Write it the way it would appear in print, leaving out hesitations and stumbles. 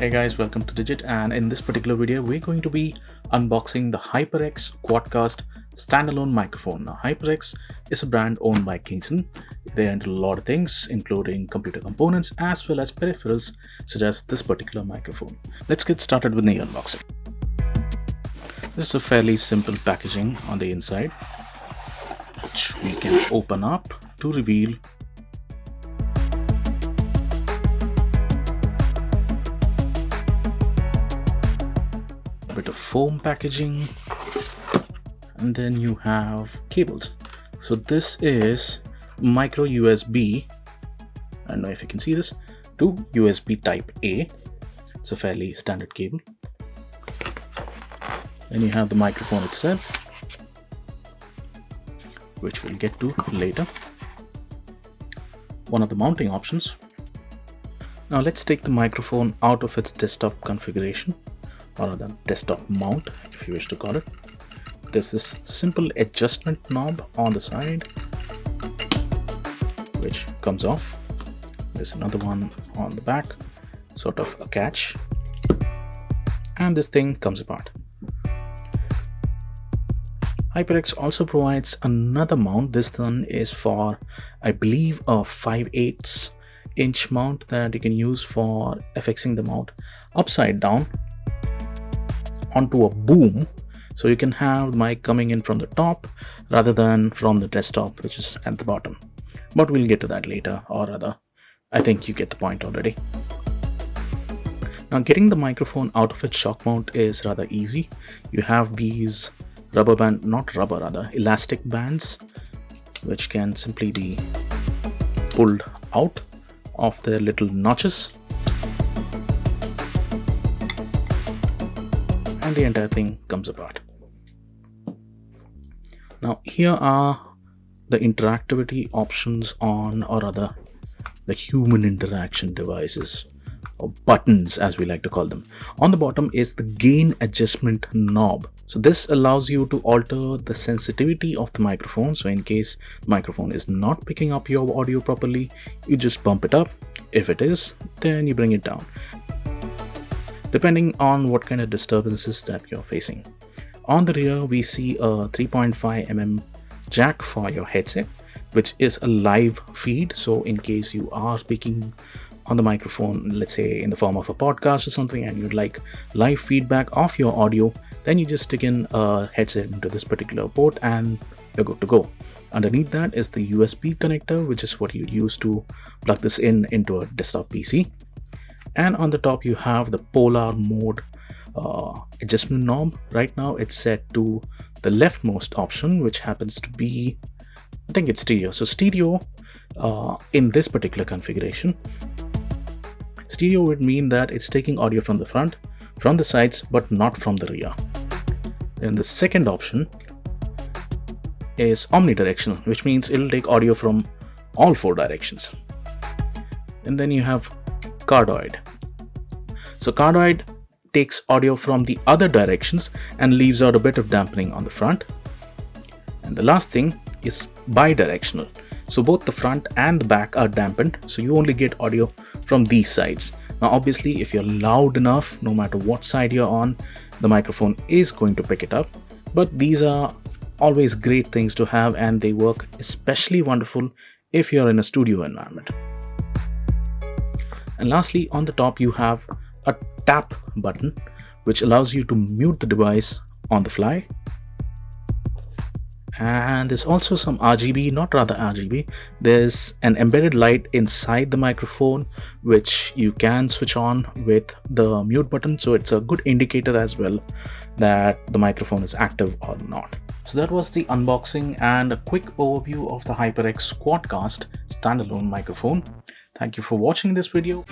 Hey guys, welcome to Digit, and in this particular video we're going to be unboxing the HyperX QuadCast standalone microphone. Now HyperX is a brand owned by Kingston. They handle a lot of things including computer components as well as peripherals such as this particular microphone. Let's get started with the unboxing. This is a fairly simple packaging on the inside which we can open up to reveal a bit of foam packaging, and then you have cables. So this is micro USB, I don't know if you can see this, to USB type A. It's a fairly standard cable. Then you have the microphone itself, which we'll get to later. One of the mounting options. Now let's take the microphone out of its desktop configuration, or the desktop mount if you wish to call it. There's this simple adjustment knob on the side which comes off. There's another one on the back, sort of a catch, and this thing comes apart. HyperX also provides another mount. This one is for, I believe, a 5/8 inch mount that you can use for affixing the mount upside down onto a boom, so you can have the mic coming in from the top rather than from the desktop, which is at the bottom. But we'll get to that later, or rather, I think you get the point already. Now getting the microphone out of its shock mount is rather easy. You have these elastic bands which can simply be pulled out of their little notches, and the entire thing comes apart. Now here are the interactivity options on, or rather the human interaction devices, or buttons as we like to call them. On the bottom is the gain adjustment knob. So this allows you to alter the sensitivity of the microphone. So in case the microphone is not picking up your audio properly, you just bump it up. If it is, then you bring it down, depending on what kind of disturbances that you're facing. On the rear, we see a 3.5 mm jack for your headset, which is a live feed. So in case you are speaking on the microphone, let's say in the form of a podcast or something, and you'd like live feedback of your audio, then you just stick in a headset into this particular port and you're good to go. Underneath that is the USB connector, which is what you use to plug this into a desktop PC. And on the top you have the polar mode adjustment knob. Right now it's set to the leftmost option, which happens to be, I think it's stereo. So stereo in this particular configuration, stereo would mean that it's taking audio from the front, from the sides, but not from the rear. Then the second option is omnidirectional, which means it'll take audio from all four directions. And then you have cardioid. So cardioid takes audio from the other directions and leaves out a bit of dampening on the front. And the last thing is bidirectional. So both the front and the back are dampened, so you only get audio from these sides. Now obviously if you're loud enough, no matter what side you're on, the microphone is going to pick it up. But these are always great things to have, and they work especially wonderful if you're in a studio environment. And lastly, on the top you have a tap button which allows you to mute the device on the fly. And there's also some RGB, there's an embedded light inside the microphone which you can switch on with the mute button, so it's a good indicator as well that the microphone is active or not. So that was the unboxing and a quick overview of the HyperX QuadCast standalone microphone. Thank you for watching this video.